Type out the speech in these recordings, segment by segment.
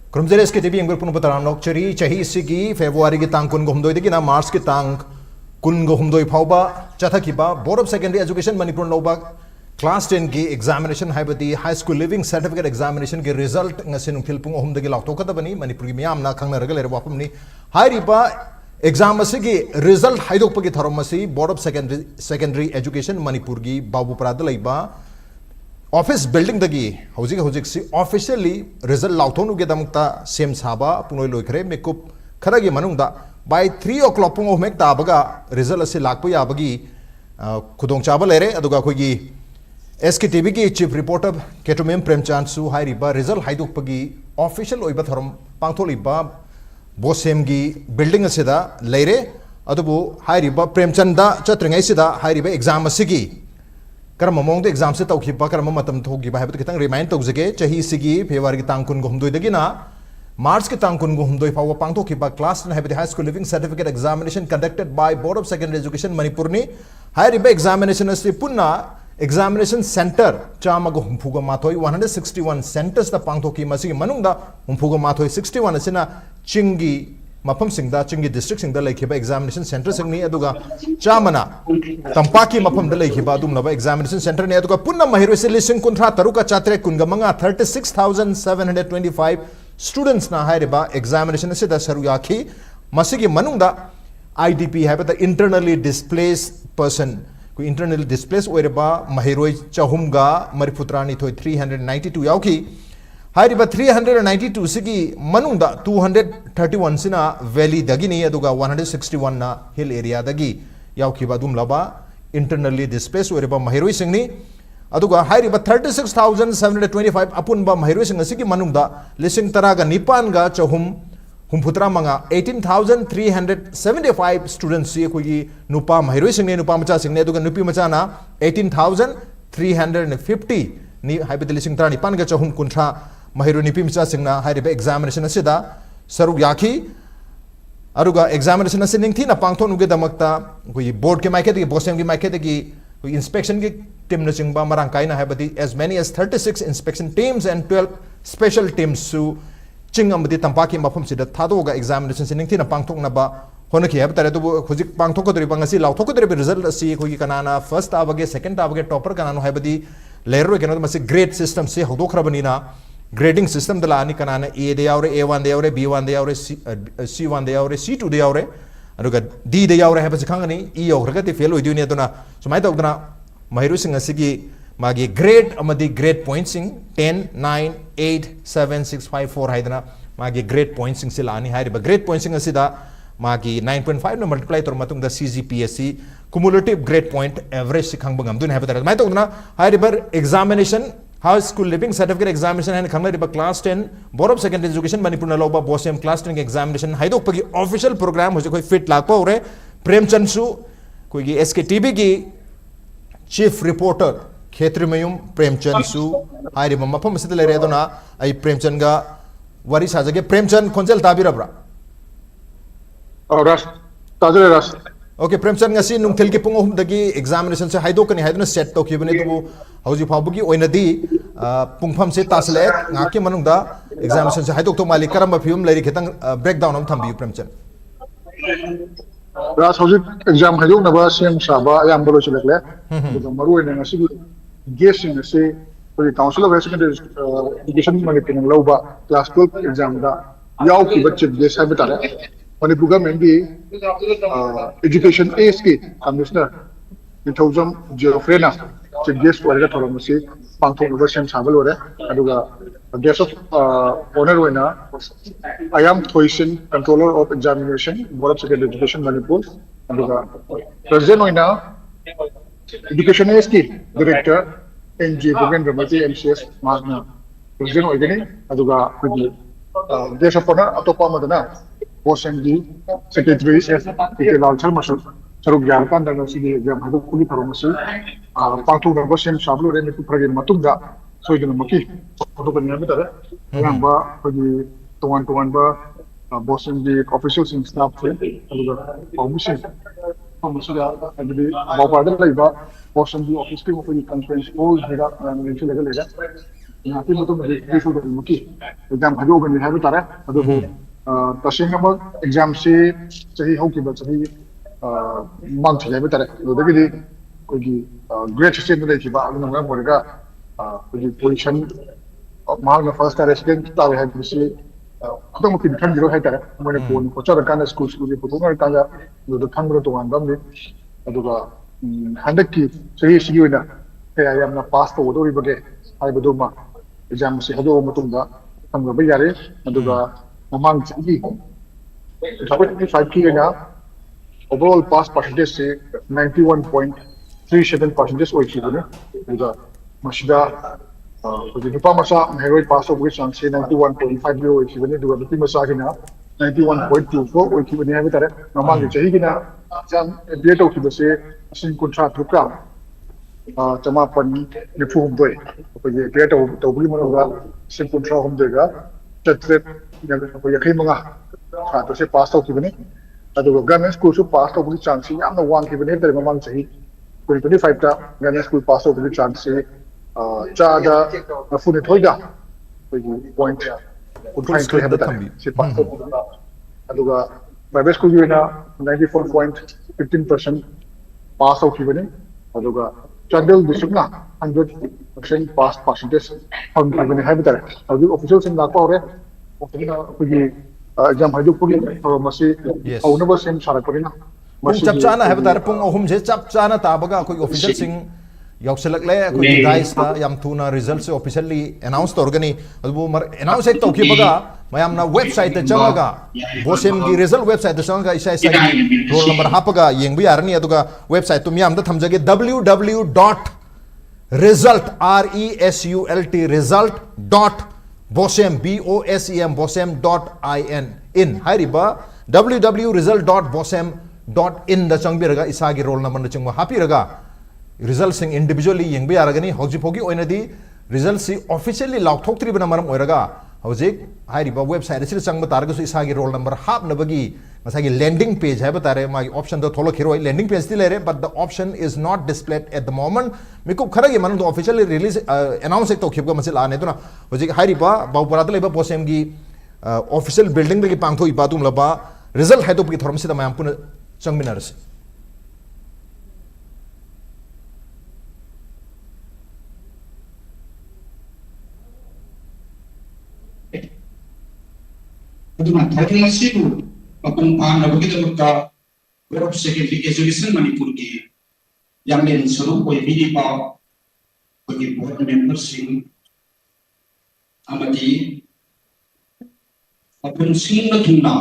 Krumzere SKTV yang berpunu putaran nok ceri cahi sigi Februari ki tang kun gomdoi de kina March ki tang kun gomdoi phauba chatha kiba Board of Secondary Education Manipur loba Class 10 ki examination haibati High School Living Certificate examination ki result ngasin philpung ohum de ki lauto kada bani Manipur ki miyam na khangna ragal re wapam ni hai riba exam asigi result haidok pagi tharom asi Board of Secondary Education Manipur ki babu prada laiba office building dagi hojik si officially result lauthonu ge damta sem saba punoi loikhre makeup khara gi manungda by 3 o'clock pung ohmek ta baga result ase lakpa ya bagi khudong chaba lere aduga khoi gi SKTV ki chief reporter Ketumem Premchand su hai riba result haiduk pagi official oiba tharom pangtholiba BoSEM gi building ase da leire adubu hai riba Premchand da chatringai sida hai riba exam asigi karma mong de exam se tawkhiba karma matam thogiba haibut kitang remind tawjage chahi sigi February ki tangkun gomdoi dagina March ki tangkun gomdoi pawa pangthokhiba class 10 haibut High School Living Certificate examination conducted by Board of Secondary Education Manipur ni hai riba examination ase punna examination center chamago humpuga mathoi 161 centers da pangthoki masigi manungda humpuga mathoi 61 asina chingi mapam singda chingi district singda laikhiba examination center singni aduga chamana tampaki mapam da laikhiba adum laba examination center ne aduga punna mahiro se lising kunthra taruka chatre kunga manga 36725 students na hairiba examination se da saru yakhi masigi manungda IDP haiba the internally displaced person ku internally displaced oireba mahiroi chahumga mariputrani thoi 392 yauki hairiba 392 sigi manungda 231 sina valley dagini aduga 161 na hill area dagi yaukiba dum laba internally displaced oireba mahiroi singni aduga hairiba 36725 apunba mahiroi sing sigi manungda lising taraga nipan ga chahum humputra manga 18375 students si kogi nupa mahiroi singne nupa macha singne aduga nupi macha na 18350 ni haibidili sing tara nipan ga chahum kuntra mahiro nipi macha singna hairiba examination asida saru yakhi aruga examination asin ningthi na pangthon uge damakta koi board ke maike de BoSEM ke maike de ki inspection ke team na chingba marang kaina haibadi as many as 36 inspection teams and 12 special teams su chingam di tampaki mafam sida thadoga examination sining thina pangthok na ba hona ki habtare to khujik pangthok ko dri bangasi lauthok ko dri result asi khoi kanana first abage second abage topper kanano habadi layer ke no masi grade system se hodokra banina grading system dala ani kanana A de yaure A1 de yaure B1 de yaure C1 de yaure C2 de yaure aduga D de yaure habasi khangani E yaure ti fail oiduni aduna sumai tawdana mahiru sing asigi magi grade amadi grade points sing 10 9 8 7 6 5 4 haidana magi grade points sing silani hairiba grade points sing asida magi 9.5 na multiply tor matung da CGPSC cumulative grade point average sikhang bangam dun habata mai tawdana hairiba examination High School Living Certificate examination and khangna riba class 10 Board of Secondary Education Manipur na loba BoSEM class 10 examination haidok pagi official program hoje koi fit lakpa ore Premchand su koi gi SKTV ki chief reporter Ketumem Premchand su hai riba mafam asida lere aduna ai Premchand ga wari sajage Premchand khonjel tabirabra ras tajale ras okay Premchand ngasi nungthil ki pung dagi examination se haidok ni haiduna set to khibane tu hauji phabugi oinadi pungpham se tasle ngaki manungda examination se haidok to mali karamba phium leri khitang breakdown am thambi Premchand ras hauji exam haidok na ba sem saba yam bolo chelekle to maru ene ngasi guessing se the Council of Secondary Education Manipur loba class 12 exam da yaw ki bachche guess hai betare Manipur government ki education ASK commissioner 2000 Geoffrey chief guest wala thorom se pangthok ba sem sabal ore aduga guest of honor wena I am Thoisin controller of examination Board of Secondary Education Manipur aduga president wena education ASK director NG Bhupen Ramati MCS Magna president oigani aduga khudi guest of honor atopa madana BoSEM di SKTV'S Lalchal Masal saruk yarkan da si exam hadu kuli tharomasi pangtu da BoSEM sablo re niku pragin matungda soidina maki photo kan yabe tare yamba khudi tuan ba BoSEM di officials and staff the aduga permission da agdi bapada laiba BoSEM di office ki khudi conference all heda mention legal ngaki mutum di su do muki exam hajo gani ha tare adu tasing nama exam si chahi hoki ba chahi mang chhe ba tare do de gi ko gi grade system de ki ba anu ngam ko ga ko gi position mal na first tare second ta ha bisi khudam ki than jiro ha tare mo ne ko cha kan school school ko to ngai ta ga do than ro to an dam ni adu ga handak ki chahi si gi na kaya yam na pass to do ri ba ge hai ba do ma exam si hado matung da tang ba yare adu ga mamang chahi 5 ki na overall pass percentage से 91.37% होई थी ने उदा मशिदा उदी नुपा मसा हेरोइ पास of chance से 91.5 होई थी ने दुगा बिति मसा किना 91.24 होई थी ने हमें तारे नमांग चाहिए किना जान डेट ऑफ से सिन कॉन्ट्रैक्ट रुका चमापन निफु हम दोय को ये डेट ऑफ तो बुली मनोगा सिन कॉन्ट्रैक्ट हम देगा तत्रे को यखै मंगा तो से पास ऑफ थी ने अदुगा गवर्नमेंट स्कूल सु पास तौबगी चांस यामना वांखिबने तरे ममांग चाहि 2025 ता गवर्नमेंट स्कूल पास तौबगी चांस से चादा फुने थोइदा पॉइंट उठाइन के हबता से पास तौबगा अदुगा प्राइवेट स्कूल युना 94.15% पास तौखिबने अदुगा चंडल डिस्ट्रिक्ट ना 100% पास परसेंटेज हम खिबने हबता अदु ऑफिशियल सिंग लापा होरे ओफिना कुगी exam haju pugi masi aunaba sem sara korina masi chap chana hai batar pung ahum je chap chana ta baga koi official sing yauselak le koi device ta yam thuna result se officially announce to organi abu mar announce ek to ki baga mayam na website ta changaga BoSEM gi result website ta changaga isa isa roll number hapaga yengbi yarni aduga website to miyam da thamjage www.result BoSEM.in हाइरिबा www.result.bosem.in दा चंगबिरगा इसागी roll number न चंगवा हापिरगा result सिंग individually यंगबि यारगनी हौजि फोगी ओइनदी रिजल्ट सि ऑफिशियली लाउथोक्त्रि बना मरम ओइरगा हौजिक हाइरिबा वेबसाइट सि चंगब तारगसु इसागी रोल नंबर हापनबगी मसागी लैंडिंग पेज है बतारे मागी ऑप्शन दो थोलो खिरो लैंडिंग पेज दिलेरे but the option is not displayed at the moment मिको खरगे मन ऑफिशियली रिलीज अनाउंस एक तो खिबगा मसे लाने तो ना हौजिक हाइरिबा बाउपराद लेबा BoSEM गी ऑफिशियल बिल्डिंग दगी पांगथो इबातुम लबा रिजल्ट है तो पकी थरम से मयाम पुन चंगमिनारस अदुना थरमसिबु अपं पानबगी दबका ग्रुप सेकेंडरी एजुकेशन मणिपुर की यामेन स्वरूप कोई विधिपा कोई बोर्ड मेंबर सिंह अमदी अपन सिंह थुना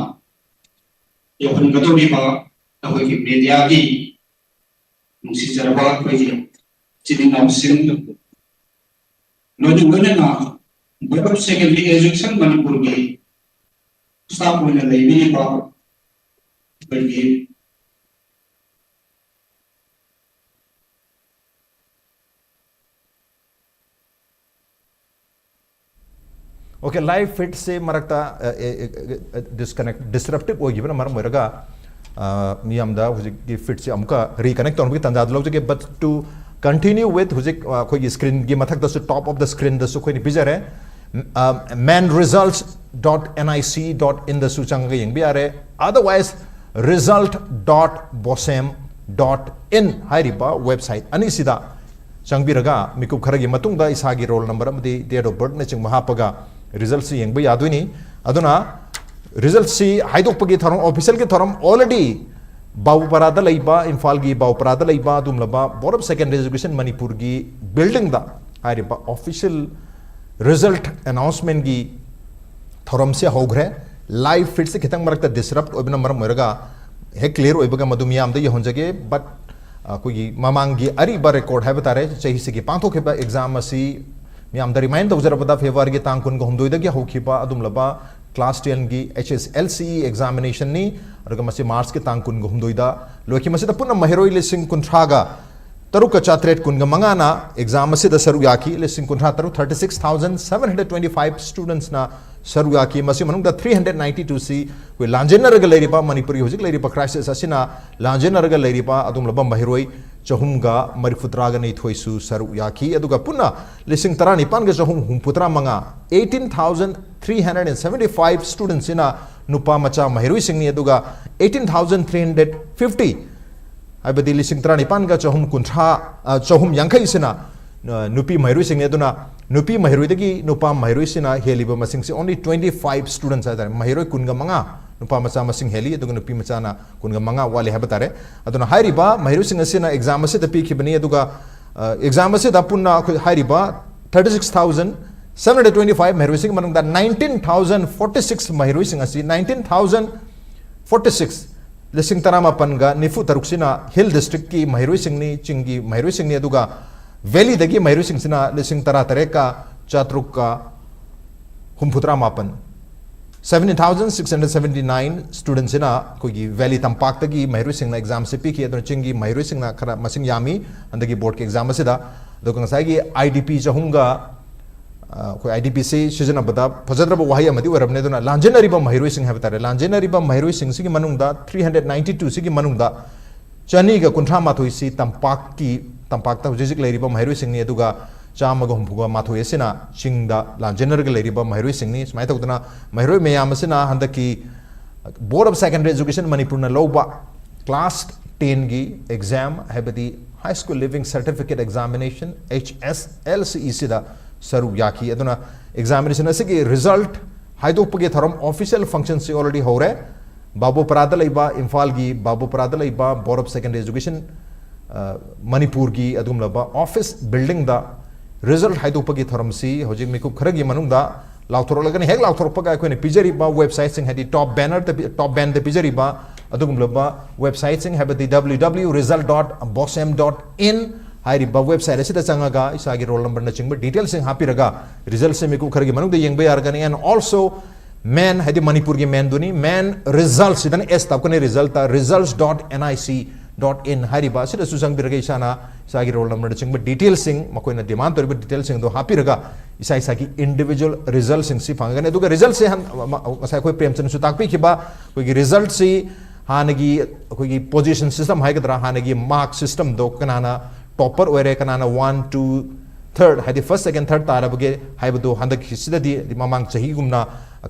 योहन गदोबिबा अहोई मीडिया की मुसी जरबा कोई चिनिना सिंह नोजुगना ग्रुप सेकेंडरी एजुकेशन मणिपुर की स्टाफ में लेबी बा बल्कि ओके लाइव फिट से मरकता डिस्कनेक्ट डिसरप्टिव हो गिबना मरम मरगा मियामदा हुजिक फिट से अमका रिकनेक्ट तौर तंजा लौजगे बट टू कंटिन्यू विथ हुजिक कोई स्क्रीन की मथक दसु टॉप ऑफ द स्क्रीन दसु कोई पिजर है manresults.nic.in the suchanga yengbi are otherwise result.bosem.in hairiba website ani sida changbiraga mikub kharagi matungda isagi roll number amadi date of birth na chingma hapaga results yengbi yaduni aduna results si haidokpagi tharom official ki tharom already बाउपरादा लैबा इम्फाल की बाउपरादा लैबा दुमलबा board of secondary education Manipur की building दा हारिबा official result announcement की थोरम से होग्रे लाइव फिट से खितंग मरकता डिसरप्ट ओबना मरम मरगा हे क्लियर ओबगा मदुमियाम दे होंजगे बट कोई ममांगी अरीबा रिकॉर्ड है बतारे चही से की पांथो के एग्जाम असी मियाम द रिमाइंड तौजरबदा फेब्रुआरी के तांग कुन गहुमदोइदा के होखिबा अदुमलबा क्लास 10 की HSLC एग्जामिनेशन नी और मसे मार्च के तांग कुन गहुमदोइदा लोखि मसे पुन महिरोई लिसिंग कुंथ्रागा तरुक चात्रेट कुन मंगाना एग्जाम से द सरु याकी लिसिंग कुंथ्रा तरु 36,725 स्टूडेंट्स ना सरु याकी मसे मनुंग द 392 सी कोई लांजेनर ग लेरिपा मणिपुरी होजिक लेरिपा क्राइसिस असिना लांजेनर ग लेरिपा अदुम लबम महिरोई chahumga marifutraga nei thoisu saru yaki aduga punna lising tarani panga chahum humputra manga 18,375 students ina nupa macha mahirui singni aduga 18,350 abadi lising tarani panga chahum kuntra chahum yankai sina nupi mahirui singni aduna nupi mahirui dagi nupa mahirui sina heliba masing si only 25 students are mahirui kunga manga nupa macha masing heli aduga nupi macha na kunga manga wali habatare aduna hairiba mahirui sing asina exam ase da piki bani aduga exam ase da punna hairiba 36,725 mahirui sing manung da 19,046 mahirui sing asi 19,046 lising tarama panga nifu taruksina hill district ki mahirui sing ni chingi mahirui sing ni aduga valley dagi mahirui sing sina lising tara tareka chatruk ka humputra mapan 17,679 students ina kogi valley tampak tagi mahirui sing na exam se piki adon chingi mahirui sing na khara masing yami andagi board ke exam se da dokang sai gi idp chahunga koi idp se season abada phajadra wahi amadi warabne dona lanjenari ba mahirui sing habtare lanjenari ba mahirui sing sigi manung da 392 sigi manung da chani ga kunthra mathoi si tampak ki tampak ta hujik leiri ba mahirui sing ni aduga chama ga humpuga mathoi sina chingda lanjenar ga leiri ba mahirui sing ni smai tawdana mahirui meyam sina handaki board of secondary education manipur na loba class 10 gi exam habadi high school living certificate examination hslce sida saru yaki aduna examination asigi result haidopage tharam official function se already hore babu parada laiba imphal gi babu parada laiba board of secondary education manipur gi adum laba office building da result haidopage tharam si hojik miku kharagi manung da lauthoro lagani hek lauthoro paga ko ne pijari ba website sing hadi top banner the top band the pijari ba adum laba website sing have the www.result.bosem.in hairi ba website asida changaga isagi roll number na chingba details sing happy raga results se miku kharagi manung de yengbe yargani and also man hadi manipur gi man duni man results idan s tapkone result ta results.nic.in hairi ba sida susang birga isana isagi roll number na chingba details sing makoina demand toriba details sing do happy raga isa isagi individual results sing si phangane duga results se han masai koi premchan su takpi khiba koi gi result si hanagi koi gi position system haigadra hanagi mark system do kanana topper oire kanana 1 2 third hadi first second third tarabage haibado handak hisida di mamang chahi gumna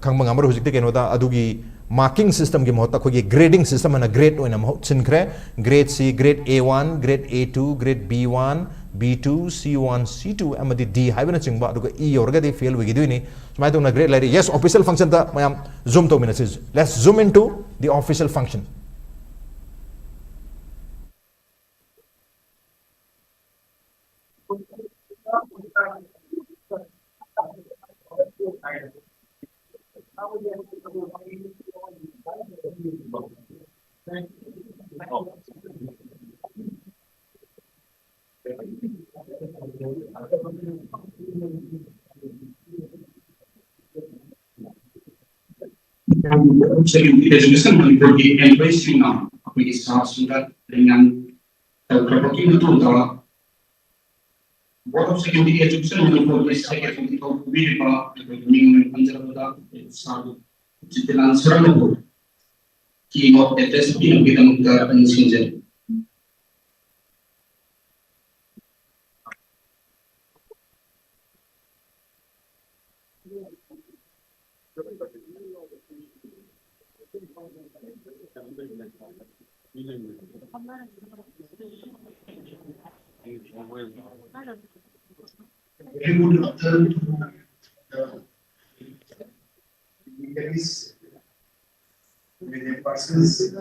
khangmang amar hujik te kenoda adugi marking system gi mohta khogi grading system na grade oina mo chinkhre grade c grade a1 grade a2 grade b1 b2 c1 c2 amadi d haibana chingba aduga e yorga de fail wigi duini smai to na grade lari yes official function ta mayam zoom to messages let's zoom into the official function Education Manipur ki embracing na apni staff sudah dengan terpakai itu adalah board of secondary education Manipur ki secretary itu bipa minggu panjang sahaja jadilah serang itu ki mau tes ini kita menggar pensiun. We would return to the dignitaries with the persons,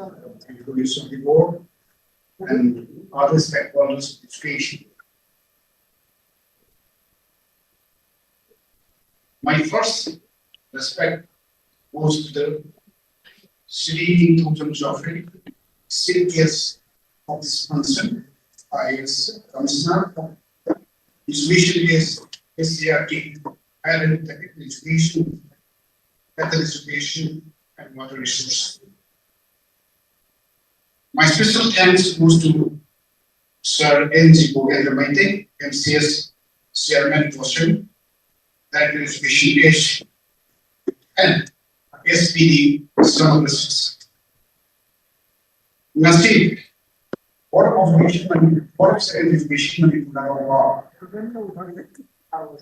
including the board and other stakeholders of education. My first respect goes to the Sri Totem Joffrey, CTS of this concern, IS Commissioner. His mission is SCRT, Higher Technical Education, Better Education, and Water Resource. My special thanks goes to Sir N.G. Bogendramite, MCS Chairman BoSEM, Director of Education H, and SPD Summer. Nasi Board of Education, Board of Secondary Education,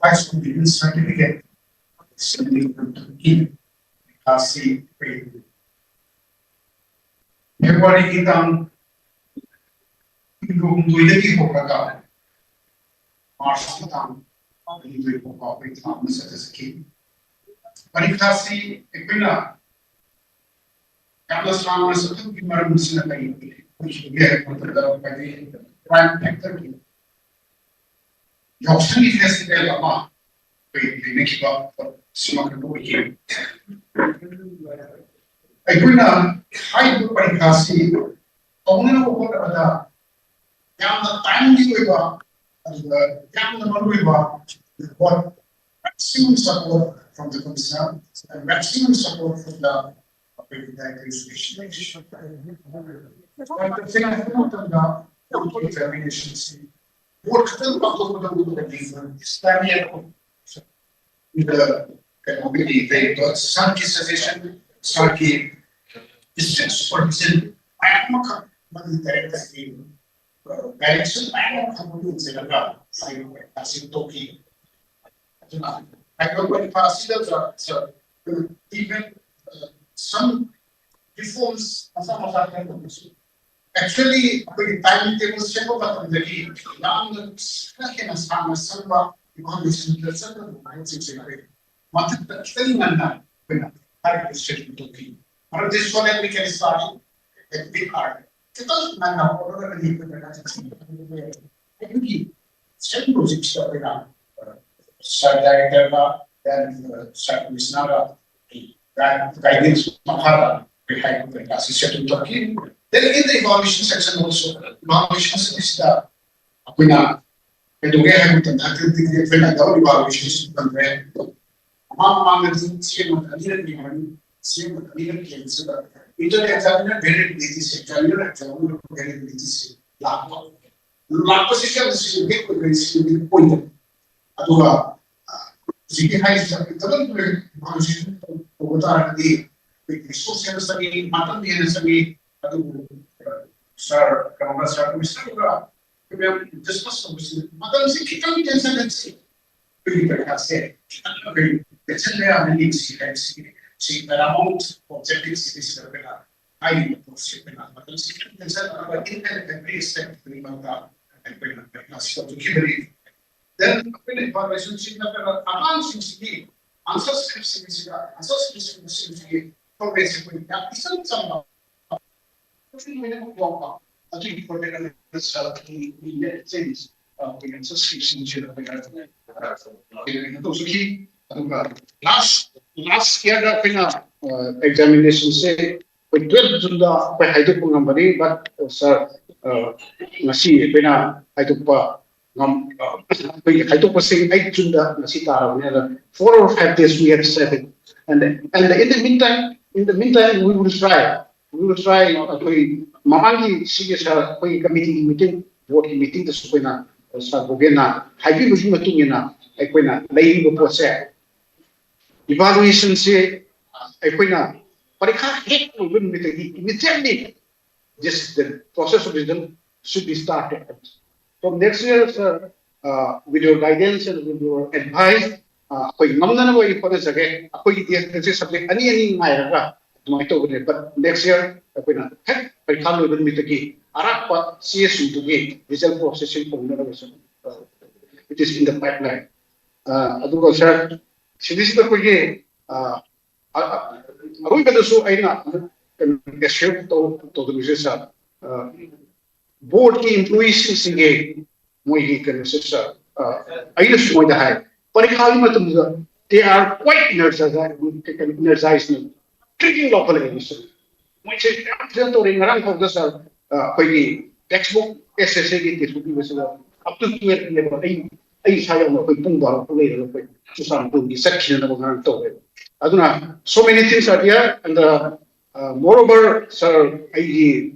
high school degree certificate, sending to keep Class C grade. February kitang yung duwidagi ko kaga March kitang duwidagi ko ka kitang certificate. Parikasi ipina Carlos Ramos itu gimana mesti nak ini? Dia untuk bagi prime factor ini. Yang seni festival apa? Ini kita semua kedua ini. Ipina high group parikasi. Kamu nak buat apa? Yang time di luar, yang nomor luar, what maximum support from the concern and maximum support from the examination. But the thing I found out about examinations, what still comes with the different Islamic the mobility rate, some suggestion, some is just for example, I am not going to direction, I am not going to say I don't know if so even some reforms actually the timetable simple but the now the second as far as some evaluation the second what the thing and that when I is talking but this one we can start a big hard it doesn't matter what certain projects are director dan Sarwisnara guidance Mahara behind the assistant talking. Then in the evaluation section also, evaluation is the Apina, Education, when I got evaluations from there. Mama, see what I didn't see what I didn't cancel. Internet examiner very busy, examiner examiner very busy. Lap position is big point. Aduga Ziki high is a evaluation over the resources study, mutton the study, sir, Commander Sir, Mr. Discuss Madam Ziki can see. Has said, it's in there, and see the amount of objectives is highly possible. Madam Ziki can say, but in every step, to keep it. Then, when evaluation is advancing, answer scripts, for basically, isn't some I think for the things we can subscription last year the examination say with 12 Junda by Haidu number, but sir Nasi Pena Haidupa I took saying 8 Junda Nasita 4 or 5 days we have 7 and in the meantime we will try Mamangi series meeting board meeting the Supena Sabogena Habi Matungina Equina Lady Pose evaluation say Equina but I can't hit immediately just the process of wisdom should be started from next year with your guidance and with your advice for this again subject any but next year I can't even meet again. Arapa CSU to get result processing for innovation. It is in the pipeline. Adugo sir, this is the way. Aroy kada so ay na share to the research. Board ki employees sige mo hi kan research. Ay na sumoy dahay. Parikali matum they are quite energized. Treating local education. Which is to rang of the textbook SSA up to 12 level. I say on the Pumba later to some section of Aduna. So many things are here, and moreover, sir, I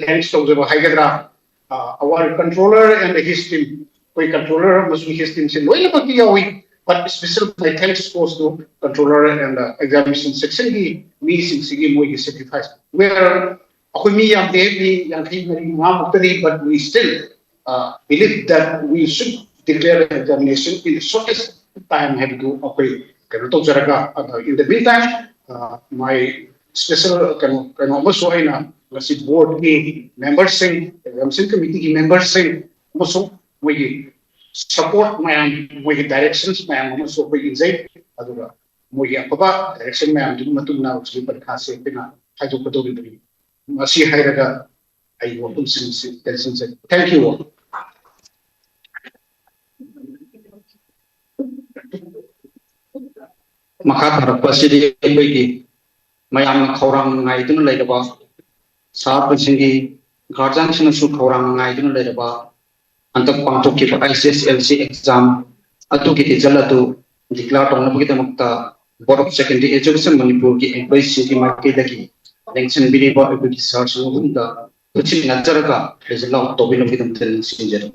thanks to the Hydra, our controller and his team. Controller must be his team. But special my thanks goes to controller and examination section. He means in Sigi Moy sacrifice. Where Ako mi yang devi yang but we still believe that we should declare an examination in the shortest time have to okay. In the meantime, my special can almost show na si board ni members sing, examination committee members sing, also we support my directions almost so we insight aduga mo apa direction dun matuna usli parkhase pina haju patogri Masih hairaga ay wapun sin thank you all. Maka harap sidi bagi mayam kaurang ngai itu nilai daba saat pensingi guardian sini su kaurang ngai itu nilai daba antak pangtok kita ISSLC exam atau kita jala tu declare tong nabu kita makta board of secondary education Manipur ki employees ki market lagi election bini ba ibu ki search ngunda kecil ngajar ka result to bini kita mungkin sinjer.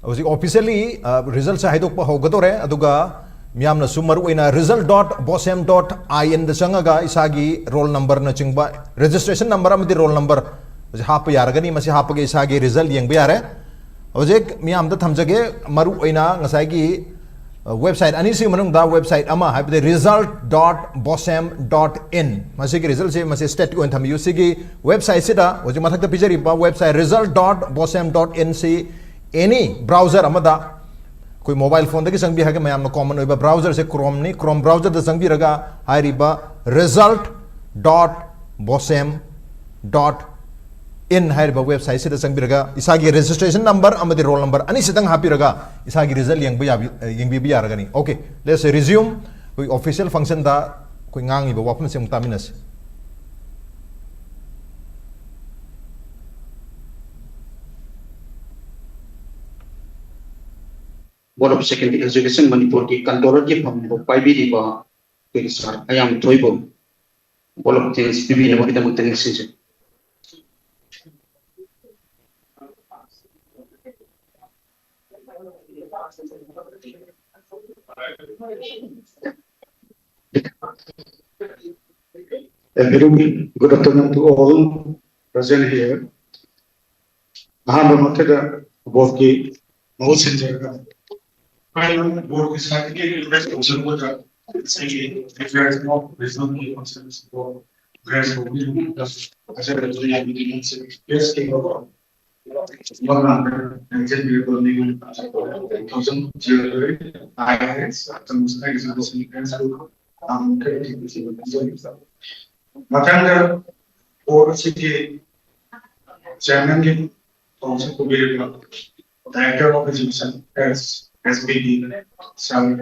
Officially result sa haidok pa hogadore aduga miyamna sumar uina result.bosem.in da changaga isagi roll number na chingba registration number amadi roll number hap yaragani masi hapage isagi result yengba yare hojek miyam da thamjage maru uina ngasai website ani si manung da website ama habde result.bosem.in masi ki result se masi state ko tham usigi website sida hoje mathak da picture ba website result.bosem.in se any browser amada koi mobile phone dagi sangbi hage mayam common oiba browser se chrome ni chrome browser da sangbi raga hairiba result.bosem.in hairiba website se da sangbi raga isagi registration number amadi roll number ani sidang happy raga isagi result yengbi bi yaraga ni okay let's resume koi official function da koi ngangi ba wapun se mutaminas Board of Secondary Education Manipur ki controller ki pambo pai bi ba ke sar ayam toibo board of things bibi ne kita mungkin sinje Good afternoon to all present here. Both ki board is having resolution with saying if there is no reasonable consensus for grants for as a yes, came over 110 million thousand I Matanga or city chairman also could be director of education as SBD, some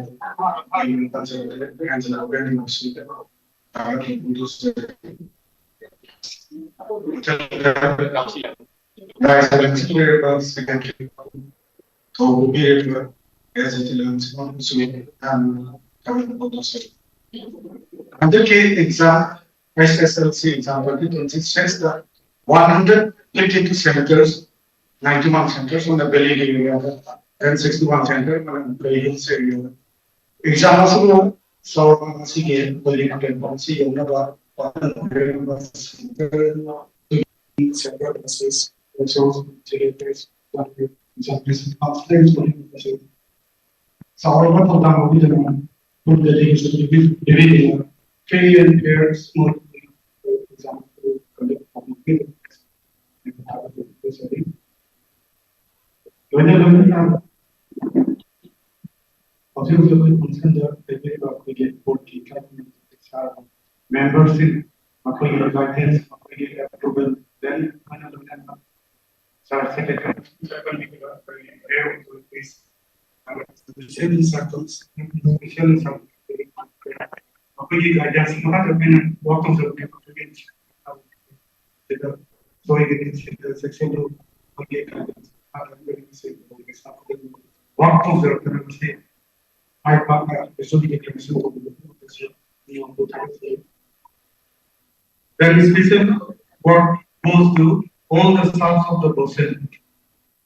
in considered and very much secondary to be as it learns on sweet and under exam SSLC exam 2026 the 152 senators 91 centers in the Delhi area, and 61 centers in the Hills area. Exam also so sige Delhi content policy yung nawa separate buses also generators so our program will be the good dedication to be divided free and fair small example conduct whenever obviously consider the paper we get 40 members in guidance approval then another member. So secretary special circles guidance work of the so the section of guidance work of the I there is special work goes to all the staff of the BoSEM.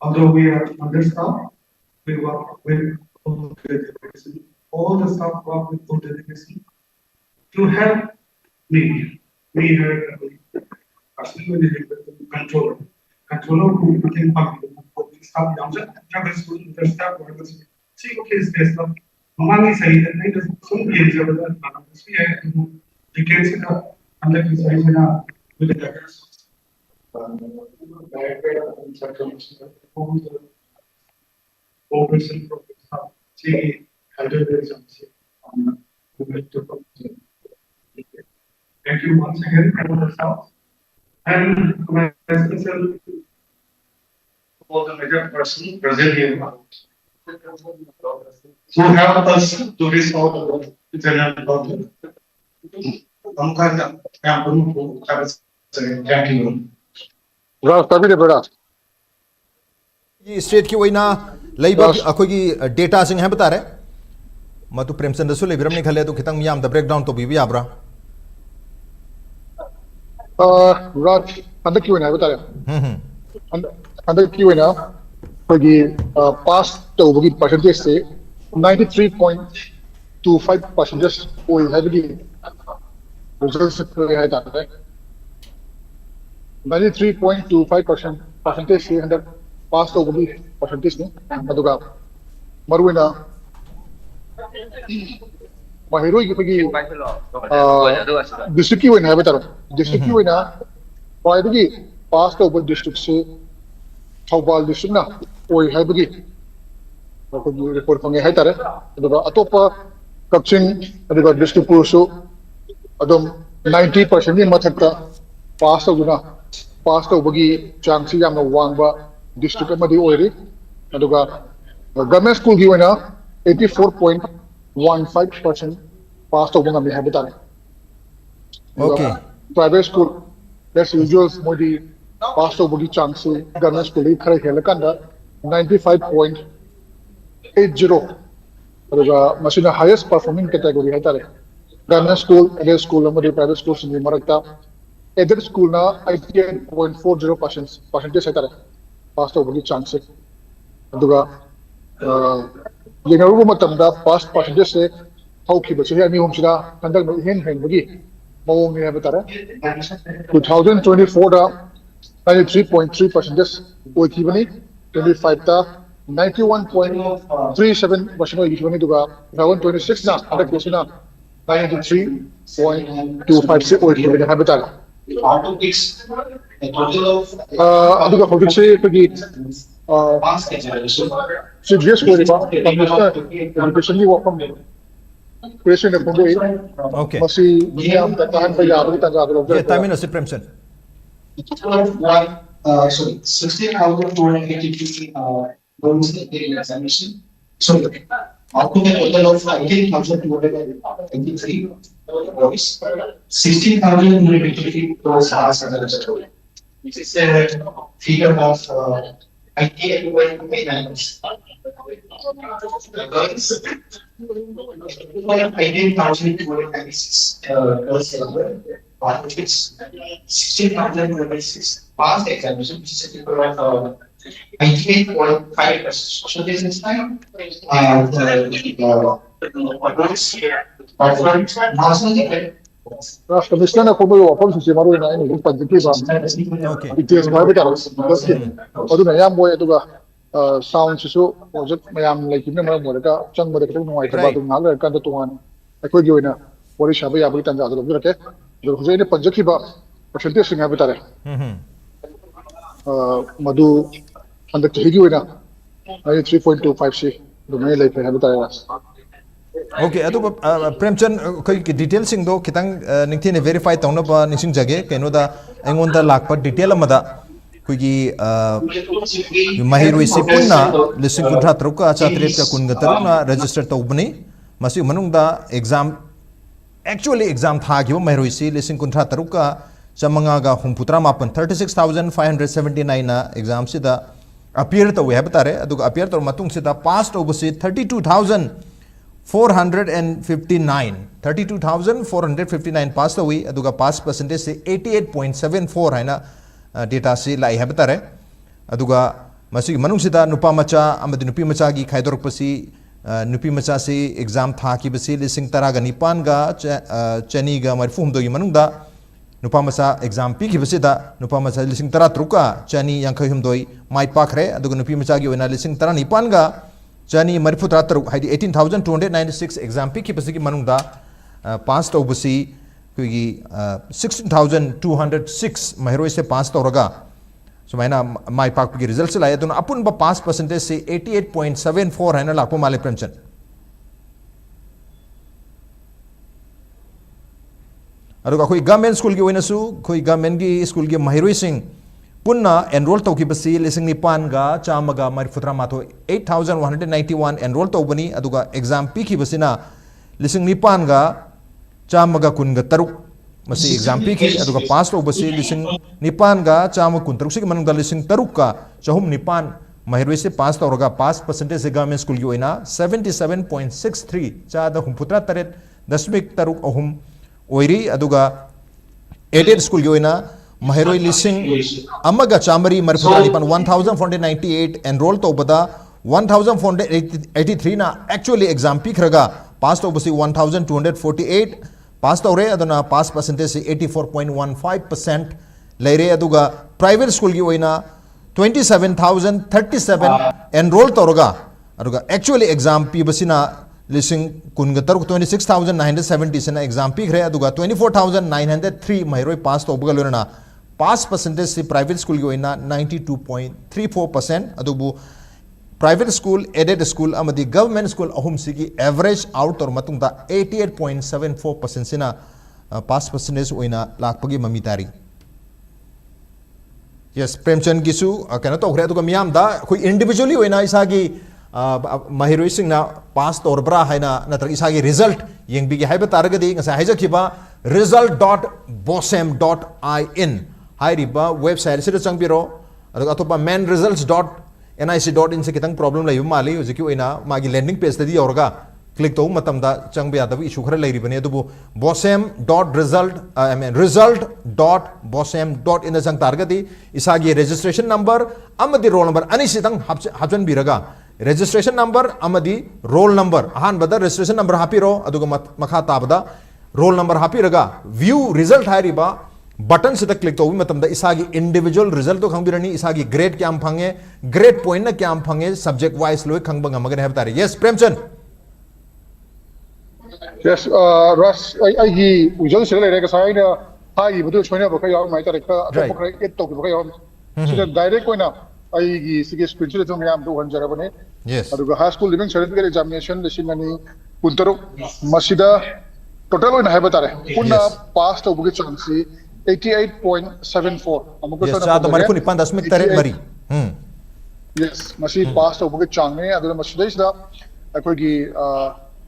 Although we are understaffed, we work with all the staff work with full dedication to help me personally controller who can public staff down travel school interstaff workers. See, okay, there's no money say that I just some games over there. See, I can you can sit up and let me say with the directors. Operation program. See, I do this. Thank you once again for the staff and my special for the major person present here. So help us to resolve the general problem. Thank you. State की ओइना लेबा अखोगी data सिंग है बता रहे मतु प्रेमचंद दसु लेबिरम नि खले तो खितंग मियाम the breakdown तो बीबी आबरा राज अंदर की ओइना बता रहे अंदर की ओइना अखोगी पास तो बगी परसेंटेज से 93.25% ओइ है बगी रिजल्ट से है जाता है 93.25% percentage से अंदर पास तो बगी percentage ने अदुगा मरुइना महिरोई की बगी डिस्ट्रिक्ट की ओइना है बता रहा डिस्ट्रिक्ट की ओइना पाए बगी पास तो बगी डिस्ट्रिक्ट से थौबाल डिस्ट्रिक्ट ना ओइ है बगी अखोगी रिपोर्ट फंगे है तारे अदुगा अतोपा कक्चिंग अदुगा डिस्ट्रिक्ट पुरुषो अदम 90% नि मथक्ता पास तो गुना पास तो बगी चांसी यामना वांगबा डिस्ट्रिक्ट अमदी ओइरी अदुगा गवर्नमेंट स्कूल की ओइना 84.15% पास तो गुना में है बता रहे okay private school that's usual मोदी पास तो बगी चांसी गवर्नमेंट स्कूल खरे हेलकंदा 95.80 अदुगा मसिना हाईएस्ट परफॉर्मिंग कैटेगरी है तारे गवर्नमेंट स्कूल एडेड स्कूल अमदी प्राइवेट स्कूल सिंगी मरकता एडेड स्कूल ना 88.40% परसेंटेज है तारे पास तो बगी चांस अदुगा येनरुबु मतमदा पास परसेंटेज से हौखिबा से अनि होमसिदा हंदक हेन हेन बगी मवोंग ने बतारे 2024 दा 93.3% ओखिबनी 25 ता 91.37 वर्षनो इखिबनी दुगा 2026 ना अदक कोसिना 93.25 से ओखिबनी है बतारे अदुगा हौजिसे पगी CGS को रिबा एजुकेशन की वर्क क्वेश्चन ने पंगे ओके मसी नियम ततान पे याद भी तंजा दो ये टाइम इन से Premchand sorry 16,282 bonus examination sorry out of the total of 18,283 boys 16,283 boys are successful which is a figure of 98.89 girls 18,296 girls which 16,296 passed the examination which is a figure of 98.5%. So this is time. Commissioner ko mo apam si maru na ini panjiki ba Okay. details ba beta odu na yam boy aduga sound su project mayam like ni mara mo ka chang mo ka no ai ka ba Right. tu ngal ka ta tuan ko gi oina bori shabe ya bari tan da do ke do ho ni panjiki ba percentage singa beta re madu andak gi oina 3.25c do me like ha beta re Okay, adu Premchand koi ki details sing do kitang ningthi ne verify tawna ba nising jage keno da engon da lak pa detail amada koi ki mahiroi si punna lising kuntra truka acha trip ka kun gatar na register tawbani masi manung da exam actually exam tha gi mahiroi si lising kuntra truka chamanga ga humputra mapan 36579 na exam si da appear to we have tare adu appear to matung si da passed over si 32,459 passed away aduga pass percentage se 88.74 haina data se lai habitare aduga masi manung sida nupa macha amadi nupi macha gi khaidor pasi nupi macha se exam tha ki basi lising taraga nipan ga chani ga marfum do gi manung da nupa macha exam pi ki basi da nupa macha lising tara truka chani yankhai hum doi mai pakre aduga nupi macha gi oina lising tara nipan ga Chani Manipur Tataruk, 18,296 exam pick Pasiki Manunda passed oversea 16,206 Mahiro se passed Oraga. So my park results like upon the pass percentage say 88.74 and a lapo male pension. Aduka government school gi winasu, koi government gi school gi Mahiro Singh. Punna enroll to kibasi lising nipan ga chamaga marifutra mato 8,191 enroll to bani aduga exam pi kibasi na lising nipan ga chamaga kun ga taruk masi exam pi ki aduga pass to basi lising nipan ga chamaga kun taruk sig manung da lising taruk ka chahum nipan mahirwe se pass to roga pass percentage se government school gi oina 77.63 cha da humputra taret dasmik taruk ahum oiri aduga aided school gi oina Mahiroi lising Amaga Chamari Marifuta Nipan 1,498 enrolled to Bada 1,483 na actually exam peak raga passed over 1,248 passed away aduna pass percentage 84.15% Laire aduga private school gi oina 27,037 enrolled to roga aduga actually exam P basina lising kungatar 26,970 sena exam peak re aduga 24,903 Mahiroi passed over galurna pass percentage si private school gi oina 92.34% adubu private school aided school amadi government school ahum sigi average out or matung da 88.74% sina pass percentage oina lakpagi mamitari. Yes, Premchand gisu kana to aduga miyam da koi individually oina isagi Mahiroi Singh na pass or bra haina natrag isagi result yeng bigi haiba taragadi ngasa haija kiba result.bosem.in Hi riba website se chang biro aduga atopa manresults.nic.in se kitang problem lai mali ujiki oina magi landing page tadi orga click to matam da chang bia da issue khara lai ribani adubu result.bosem.in da chang targadi isagi registration number amadi roll number ani sitang hapjan biraga registration number amadi roll number ahan bada registration number hapiro aduga makha tabada roll number hapiraga view result hai riba button से तक click तो भी मतलब इसागी individual result तो खंबिरनी इसागी grade क्या हम fungi grade point ना क्या हम फंगे सब्जेक्ट वाइज लोग खंबंगा मगर है बता रहे yes Premchand Yes, Russ, I usually say like a sign, hi, but it's when I am my director, it took so the direct one up. I see a spiritual to me, I'm 200. yes I high school living certificate examination, the Singani, Puntaro, Masida, total in Habatare, Puna passed over chance 88.74. yes cha to marikuni pan dasmik tare mari Yes, Masi passed over Changme, other Masida is the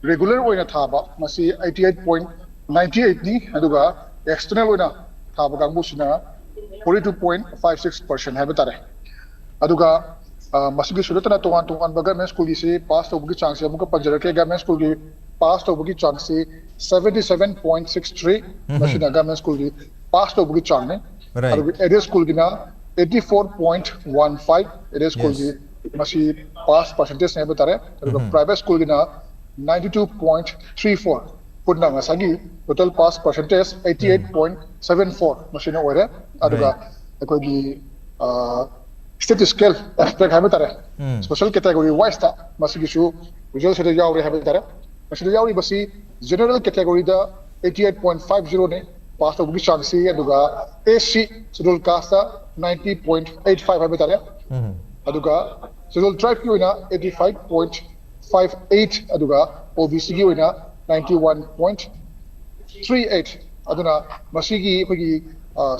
regular oina thaba masi 88.98 ni aduga external oina thaba kangbu sina 42.56% habatare aduga masi gi suratana towan government school gi pass obugi chance amuka panjarake government school gi pass obugi chance 77.63 masi government school gi pass obugi chance right aduga area school gi na 84.15 it is school Yes. masi pass percentage ne batare private school gina 92.34 punna ngasagi total pass percentage 88.74 masi na ore aduga ko gi statistical aspect ha batare special category wise ta masi gi su result se yauri ha batare masi yauri basi general category da 88.50 ne pass to gi chance aduga AC schedule caste 90.85 ha batare aduga schedule tribe ki oina 85.58 aduga OBC ki oina 91.38 aduna masigi kogi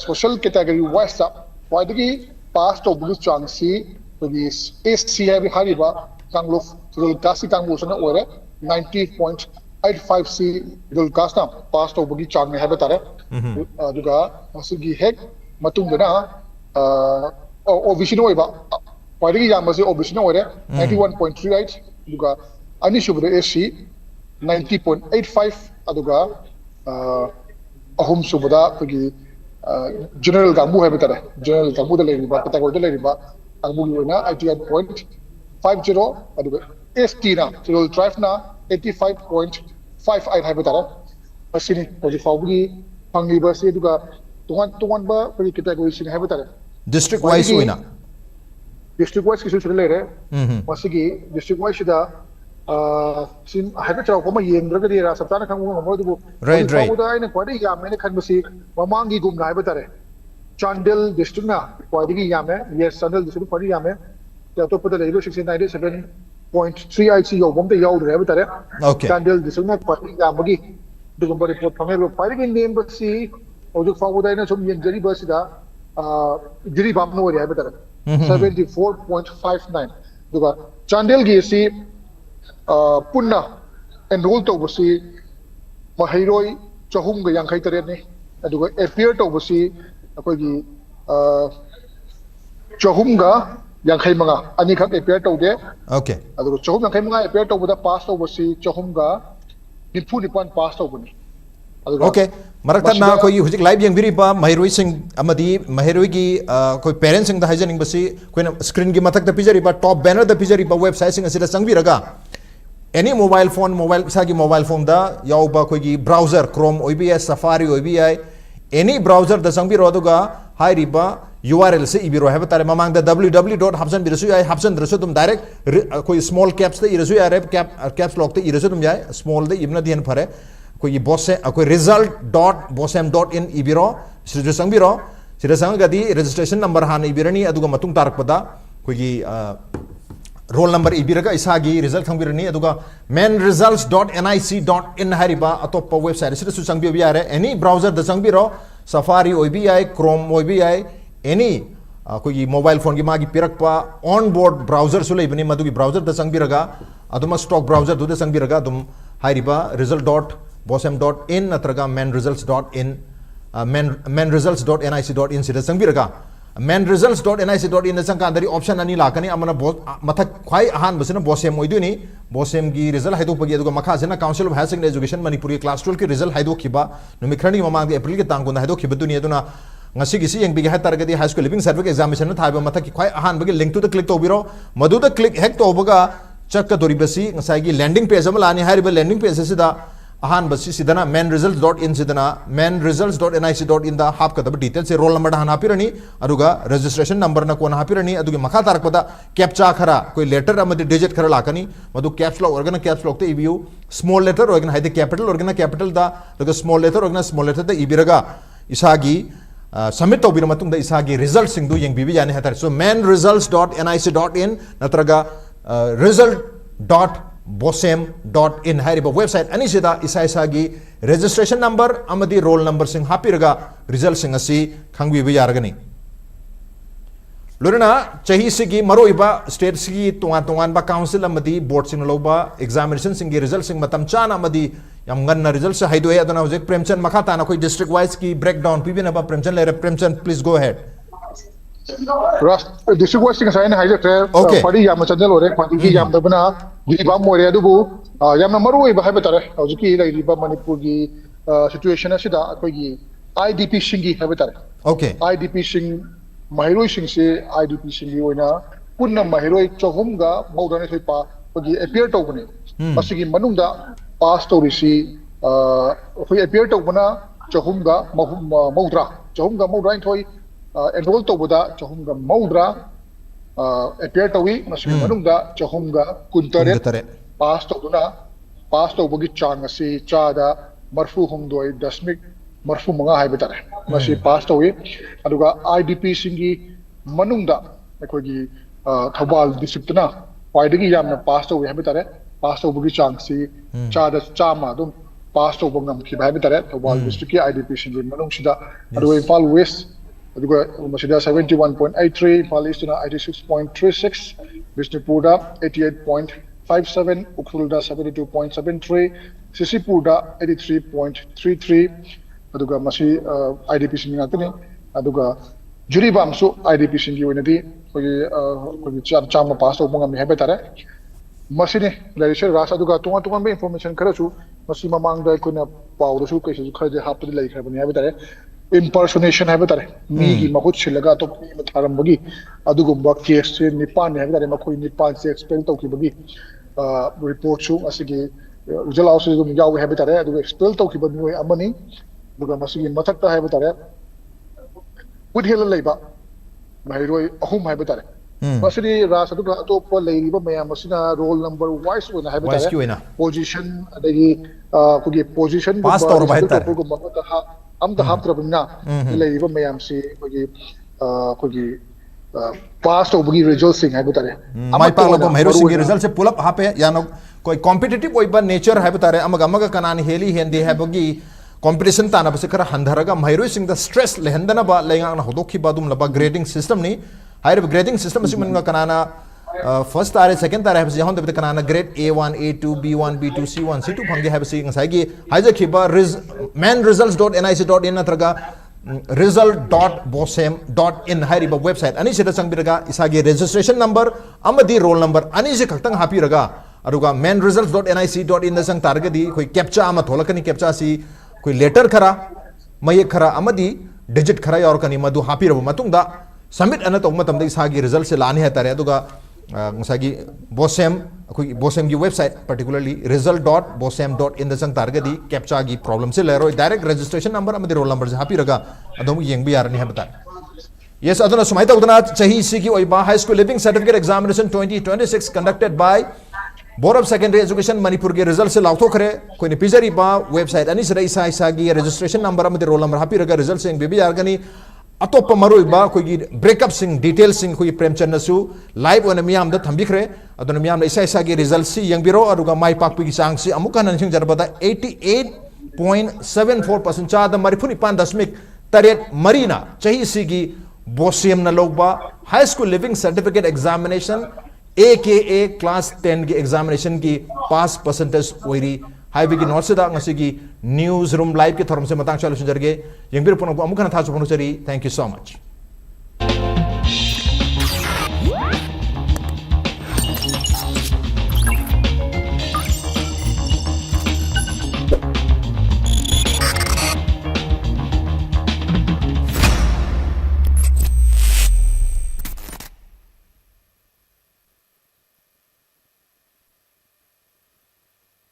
social category wise ta wadagi pass to bulu changsi kogi SC have hariba kanglof schedule caste kangbu sana ore 90.85 C schedule caste pass to bugi chang have tare aduga masigi hek matungana OBC no iba wadagi yamasi OBC no ore 91.38 aduga ani shubure SC 90.85 aduga ahum subada kogi general gambu have tare general gambu da leriba category da leriba gambu na 88.50 aduga ST na schedule drive na 85.58 have tare asini oji fawgi pangi ba se aduga tuan ba kogi category sin have tare district wise oina district wise kisu chule re masigi district wise da sin have chaw ko ma yendraga di ra saptana kang mo du Right. fawda ina kwadi yamene khan basi mamangi gumna have tare Chandel district na kwadi yame yes Chandel district kwadi yame ya to pada level 697.38 yo bombe yaw have tare Okay. Chandel district na kwadi yamagi dugumba report phamelo kwadi name basi oju fawda ina som yenjari basi da jiri bamno ore have tare 74.59 duga Chandel gi si punna enroll to basi mahairoi chahum ga yankhai tare ne aduga appear to basi akoi gi chahum ga yankhai manga ani khak appear to de okay aduga chahum yankhai manga appear to buda pass to basi chahum ga nipu nipan pass to buni okay marakta na koi hujik live yang biri pa mahiroi sing amadi mahiroi gi koi parents sing da haijaning basi koi na screen gi matak da pijari pa top banner da pijari pa website sing asida sangbi raga any mobile phone sagi mobile phone da yaw ba koi gi browser chrome OBS safari OBI any browser da sangbi ro aduga hai riba URL se ibiro have tare mamang da www.hapsan birasu ai hapsan drasu tum direct koi small caps da irasu ai caps lock da irasu tum jai small da ibna dian phare koi bose koi result.bosem.in ibiro sira sangbiro sira sang gadi registration number han ibirani aduga matung tarak pada koi roll number ibiraga isagi result khambirani aduga manresults.nic.in hariba atoppa website sira su sangbi biare any browser da sangbiro safari OBI chrome OBI any koi mobile phone gi magi pirakpa on board browser su leibani madugi browser da sangbiraga aduma stock browser du da sangbiraga adum hariba result.bosem.in natraga manresults.in manresults.nic.in sida sangbiraga manresults.nic.in na sangka dari option ani lakani amana mathak khwai ahan basina BoSEM oiduni BoSEM gi result haido pagi aduga makha sena council of higher secondary education Manipuri class 12 ki result haido khiba numikhrani mamang de april ki tangkun haido khiba duni aduna ngasi gisi yang bigi hatargadi high school living certificate examination na thaiba mathak ki khwai ahan bagi link to the click to biro madu da click hek to baga chakka dori basi ngasai gi landing page amala ani hariba landing page sida ahan basi sidana manresults.in sidana manresults.nic.in da hap kadaba details se roll number han hapirani aduga registration number na kona hapirani adugi makha tarakpada captcha khara koi letter amadi digit khara lakani madu caps lock organa caps lock te ibu small letter organa haide capital organa capital da daga small letter da ibiraga isagi submit to bira matung da isagi results sing du yang bibi yani hatar so manresults.nic.in natraga result.bosem.in hariba website ani sida isa isagi registration number amadi roll number sing hapiraga result sing asi khangbi bi yaragani lurina chahi sigi maroiba state sigi tongan ba council amadi board sing loba examination sing result sing matam chana amadi yam ganna result se haido ya dona project premchand makata na koi district wise ki breakdown pibina ba premchand le premchand please go ahead district wise sing saine haide Okay. padi yam chandel ore padi ki yam dabna liba more adubu yam na maroi ba habe tare hauji la liba Manipur gi situation asida koi gi IDP singi habe tare okay IDP sing mahiroi singse IDP singi oina punna mahiroi chahumga maudane thoi pa pagi appear tawbani masigi manungda pass tawrisi hoi appear tawbana chahumga maudra thoi enroll tawbada chahumga maudra appear tawi masigi manungda chahumga kuntaret pass tawbagi chang asi chada marfu humdoi dasmik marfu manga hai betare masi pass tawi aduga IDP singi manungda akogi thobal district na paidagi yamna pass tawi hai betare pass tawbagi chang si chada chama dum pass tawbangam ki hai betare thobal district ki IDP singi manung sida aduga Imphal West aduga masida 71.83 Imphal East na 86.36 Bishnupurda 88.57 Ukhrulda 72.73 Sisipurda 83.33 aduga masi IDP singi ngatani aduga Juribam su IDP singi oinadi kogi chama pass tawbangam hai betare masine leisure rasa aduga tunga be information kharasu masi mamangda koina pawda su kaise su kharaje hapdi lai khabani hai betare impersonation hai betare mi gi mahut silaga to tharam bagi adugumba case se nipan hai betare makoi nipan se expel to ki bagi report su asigi result also dum yaw hai betare aduga expel to ki bagi amani aduga masigi mathakta hai betare udhela leiba mahiroi ahum hai betare masidi rasa aduga atopa leiba mayam masina roll number wise ona hai betare position adagi kogi position pass tawr ba betare amda haptrabna leiba mayam si kogi pass tawbagi result sing hai betare mai pa lo mahiro singi result se pull up hape yano koi competitive oiba nature hai betare amaga kanani heli hendi hai bagi competition tana base khara handharaga mahiro sing the stress lehendana ba lengang na hodokhi badum laba grading system ni higher grading system asi manga kanana first tare second tare habsi hon de kanana grade A1 A2 B1 B2 C1 C2 phange habsi ngai gi haja khiba manresults.nic.in natraga result.bosem.in hariba website ani sida changbiraga isagi registration number amadi roll number ani se khaktang hapiraga aruga manresults.nic.in na sang targadi koi captcha ama tholakani captcha si koi letter khara mayek khara amadi digit khara yorkani madu hapiraba matungda submit ana tong matam dai sagi result se lani hai tare aduga ngasagi BoSEM koi BoSEM gi website particularly result.bosem.in da sang targadi captcha gi problem se lero direct registration number amadi roll number se hapiraga adom yengbi yarani hai bata yes aduna sumaita udana chahi sigi oiba high school living certificate examination 2026 conducted by Board of Secondary Education Manipur के result से लाउथो करे कोई ने पिजरी बा website अनि सरा isa की registration number amade roll number happy रगा result से बेबी यार गनी अतोप मरोई बा कोई breakup सिंग detail सिंग कोई प्रेमचंद नसु live वन मियाम द थंबिखरे अदन मियाम isa की result सी यंग बिरो अरुगा माई पाक पी की सांग सी अमुका नंसिंग जरबदा 88.74% चा द मरिफुनी 5.3 मरीना चाही सी की BoSEM न लोग बा high school living certificate examination AKA class 10 की examination की pass percentage ओइरी हाई विकी नॉट से दांग असी की न्यूज़ रूम लाइव के थॉर्म से मतंग चालू सुन जरगे यंग बिर पुनः अमुकन था चुपनु चरी थैंक यू सो मच